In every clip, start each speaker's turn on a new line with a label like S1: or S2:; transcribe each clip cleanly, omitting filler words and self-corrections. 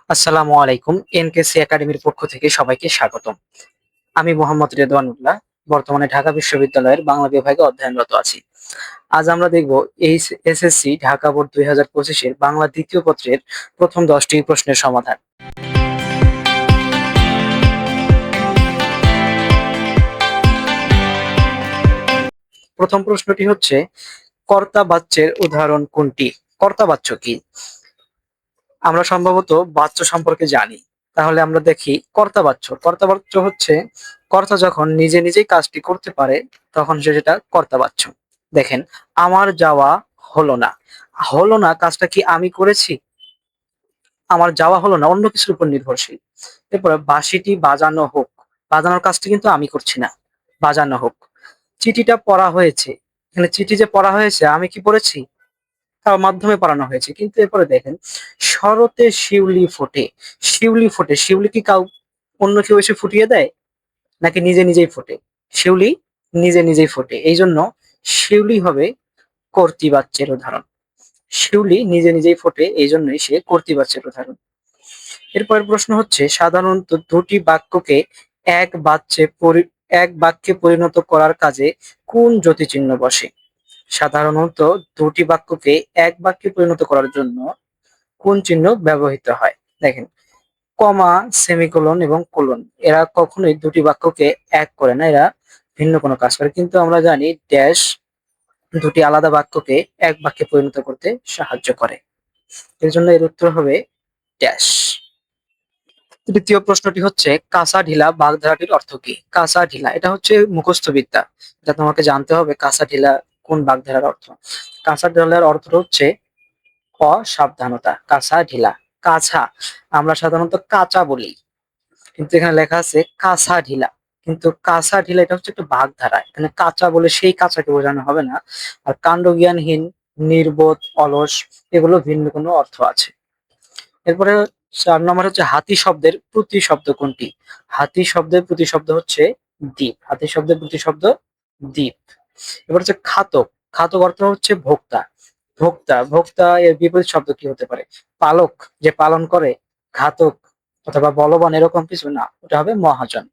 S1: আসসালামু আলাইকুম। এনকেসি একাডেমির পক্ষ থেকে সবাইকে স্বাগতম। আমি মোহাম্মদ রেদওয়ানুল্লাহ, বর্তমানে ঢাকা বিশ্ববিদ্যালয়ের বাংলা বিভাগে অধ্যয়নরত আছি। আজ আমরা দেখব এসএসসি ঢাকা বোর্ড ২০২৫ এর বাংলা দ্বিতীয় পত্রের প্রথম ১০টি প্রশ্নের সমাধান। প্রথম প্রশ্নটি হচ্ছে, কর্তা বাচ্যের উদাহরণ কোনটি? কর্তা বাচ্য কি? আমরা সম্ভবত বাচ্য সম্পর্কে জানি। তাহলে আমরা দেখি কর্তা বাচ্য। কর্তা বাচ্য হচ্ছে কর্তা যখন নিজে নিজেই কাজটি করতে পারে তখন সেটা কর্তা বাচ্য। দেখেন, আমার যাওয়া হলো না। হলো না কাজটা কি আমি করেছি? আমার যাওয়া হলো না অন্য কিছুর উপর নির্ভরশীল। এরপরে বাঁশিটি বাজানো হোক। বাজানোর কাজটি কিন্তু আমি করছি না। বাজানো হোক। চিঠিটা পড়া হয়েছে। এখানে চিঠি যে পড়া হয়েছে আমি কি পড়েছি? তার মাধ্যমে পড়ানো হয়েছে। কিন্তু এরপরে দেখেন, শরতে শিউলি ফোটে। শিউলি ফোটে। শিউলি কি অন্য কেউ এসে ফুটিয়ে দেয়? নাকি নিজে নিজেই ফোটে? শিউলি নিজে নিজেই ফোটে। এইজন্য শিউলি হবে কর্তৃবাচ্যের উদাহরণ। শিউলি নিজে নিজেই ফোটে, এইজন্যই সে কর্তৃবাচ্যের উদাহরণ। এরপরের প্রশ্ন হচ্ছে, সাধারণত দুটি বাক্যকে এক বাচ্যে এক বাক্যে পরিণত করার কাজে কোন যতিচিহ্ন বসে? সাধারণত দুটি বাক্যকে এক বাক্যে পরিণত করার জন্য কোন চিহ্ন ব্যবহৃত হয়? দেখেন, কমা, সেমিকোলন এবং কোলন এরা কখনোই দুটি বাক্যকে এক করে না, এরা ভিন্ন কোনো কাজ করে। কিন্তু আমরা জানি ড্যাশ দুটি আলাদা বাক্যকে এক বাক্যে পরিণত করতে সাহায্য করে। এর জন্য এর উত্তর হবে ড্যাশ। তৃতীয় প্রশ্নটি হচ্ছে, কাঁচা ঢিলা বাগধারাটির অর্থ কি? কাঁচা ঢিলা এটা হচ্ছে মুখস্থ বিদ্যা, যা তোমাকে জানতে হবে কাঁচা ঢিলা কোন বাগধারার অর্থ। কাঁচা ঢিলার অর্থ হচ্ছে অসাবধানতা। কাঁচা ঢিলা। কাঁচা আমরা সাধারণত কাঁচা বলি, কিন্তু এখানে লেখা আছে কাঁচা ঢিলা। কিন্তু কাঁচা ঢিলা এটা হচ্ছে একটা বাগধারা, এখানে কাঁচা বলে সেই কাঁচাকে বোঝানো হবে না। আর কাণ্ডজ্ঞানহীন, নির্বোধ, অলস এগুলো ভিন্ন কোনো অর্থ আছে। এরপরে ৪ নম্বর হচ্ছে, হাতি শব্দের প্রতিশব্দ কোনটি? হাতি শব্দের প্রতিশব্দ হচ্ছে দ্বীপ। হাতি শব্দের প্রতিশব্দ দ্বীপ। এবার হচ্ছে খাতক। খাতক অর্থ হচ্ছে ভোক্তা। ভোক্তা। ভোক্তা এর বিপরীত শব্দ কি হতে পারে? পালক, যে পালন করে। ঘাতক অথবা বলবান এরকম কিছু না, ওটা হবে মহাজন।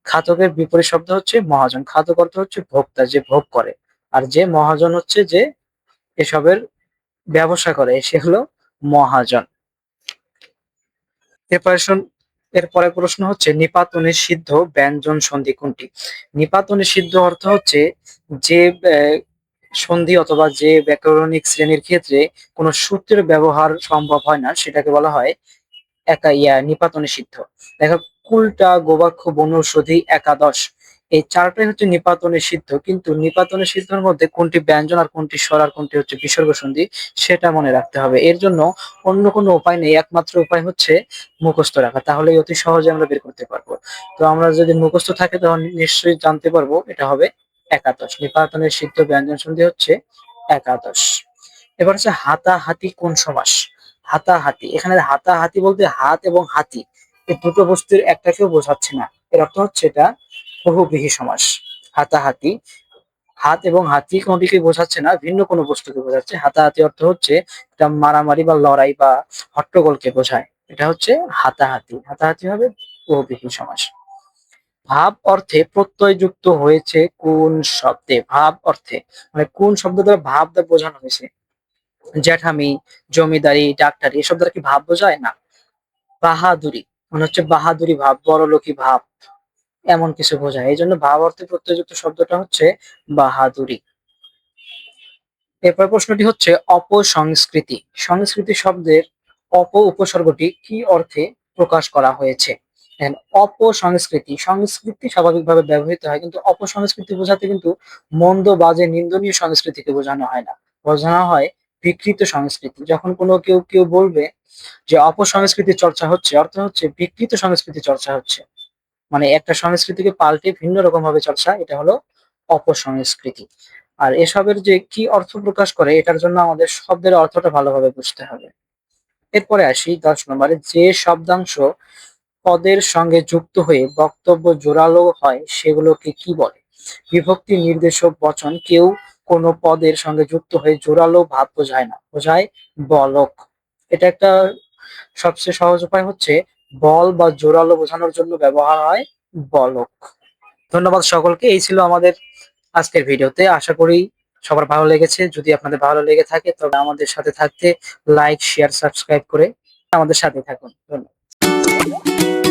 S1: ঘাতকের বিপরীত শব্দ হচ্ছে মহাজন। ঘাতক অর্থ হচ্ছে ভোক্তা, যে ভোগ করে। আর যে মহাজন হচ্ছে যে এসবের ব্যবসা করে, সে হলো মহাজন। এরপরে প্রশ্ন হচ্ছে, নিপাতনে সিদ্ধ ব্যঞ্জন সন্ধি কোনটি? নিপাতনে সিদ্ধ অর্থ হচ্ছে যে সন্ধি অথবা যে ব্যাকরণিক শ্রেণীর ক্ষেত্রে কোনো সূত্রের ব্যবহার সম্ভব হয় না সেটাকে বলা হয় নিপাতনে সিদ্ধ। দেখো, কুলটা, গবাক্ষ, বনৌষধি, একাদশ এই চারটাই হচ্ছে নিপাতনে সিদ্ধ। কিন্তু নিপাতনে সিদ্ধর মধ্যে কোনটি ব্যঞ্জন আর কোনটি স্বর আর কোনটি হচ্ছে বিসর্গ সন্ধি সেটা মনে রাখতে হবে। এর জন্য অন্য কোনো উপায় নেই, একমাত্র উপায় হচ্ছে মুখস্থ রাখা। তাহলে অতি সহজে আমরা বের করতে পারবো। তো আমরা যদি মুখস্থ থাকে তখন নিশ্চয়ই জানতে পারবো এটা হবে একাদশ। নিপাতনের সিদ্ধ ব্যঞ্জন সন্ধি হচ্ছে একাদশ। এবার হচ্ছে হাতাহাতি কোন সমাস? হাতাহাতি, এখানে হাতাহাতি বলতে হাত এবং হাতি এই দুটো বস্তুর একটাকেও বোঝাচ্ছে না, এর অর্থ হচ্ছে এটা বহুব্রীহি সমাস। হাতাহাতি হাত এবং হাতি কোনটিকে বোঝাচ্ছে না, ভিন্ন কোনো বস্তুকে বোঝাচ্ছে। হাতাহাতি অর্থ হচ্ছে এটা মারামারি বা লড়াই বা হট্টগোলকে বোঝায়। এটা হচ্ছে হাতাহাতি। হাতাহাতি হবে বহুব্রীহি সমাস। ভাব অর্থে প্রত্যয় যুক্ত হয়েছে কোন শব্দে? ভাব অর্থে মানে কোন শব্দ দ্বারা ভাব দ্বারা বোঝানো হয়েছে? জ্যাঠামি, জমিদারি, ডাক্তারি এসব দ্বারা কি ভাব বোঝায়? না। বাহাদুরি মানে হচ্ছে বাহাদুরি ভাব, বড়লোকি ভাব, এমন কিছু বোঝায়। এই জন্য ভাব অর্থে প্রত্যয়যুক্ত শব্দটা হচ্ছে বাহাদুরি। এরপর প্রশ্নটি হচ্ছে, অপসংস্কৃতি। সংস্কৃতি শব্দের উপসর্গটি কি অর্থে প্রকাশ করা হয়েছে? অপসংস্কৃতি, সংস্কৃতি স্বাভাবিকভাবে ব্যবহৃত হয়, কিন্তু অপসংস্কৃতি বোঝাতে কিন্তু মন্দ, বাজে, নিন্দনীয় সংস্কৃতিকে বোঝানো হয় না, বোঝানো হয় বিকৃত সংস্কৃতি। যখন কোনো কেউ বলবে যে অপসংস্কৃতি চর্চা হচ্ছে, অর্থ হচ্ছে বিকৃত সংস্কৃতি চর্চা হচ্ছে। মানে একটা সংস্কৃতিকে পাল্টে ভিন্ন রকম ভাবে চর্চা, এটা হলো অপসংস্কৃতি। আর এসবের যে কি অর্থ প্রকাশ করে এটার জন্য আমাদের শব্দের অর্থটা ভালোভাবে বুঝতে হবে। এরপরে আসি ১০ নম্বরে, যে শব্দাংশ পদের সঙ্গে যুক্ত হয়ে বক্তব্য জোরালো হয় সেগুলোকে কি বলে? বিভক্তি নির্দেশক বচন কেউ কোনো পদের সঙ্গে যুক্ত হয়ে জোরালো ভাব বোঝায় না, বোঝায় বলক। এটা একটা সবচেয়ে সহজ উপায় হচ্ছে বল বা জোরালো বোঝানোর জন্য ব্যবহার হয় বলক। ধন্যবাদ সকলকে। এই ছিল আমাদের আজকের ভিডিওতে। আশা করি সবার ভালো লেগেছে। যদি আপনাদের ভালো লেগে থাকে তবে আমাদের সাথে থাকতে লাইক, শেয়ার, সাবস্ক্রাইব করে আমাদের সাথে থাকুন। ধন্যবাদ।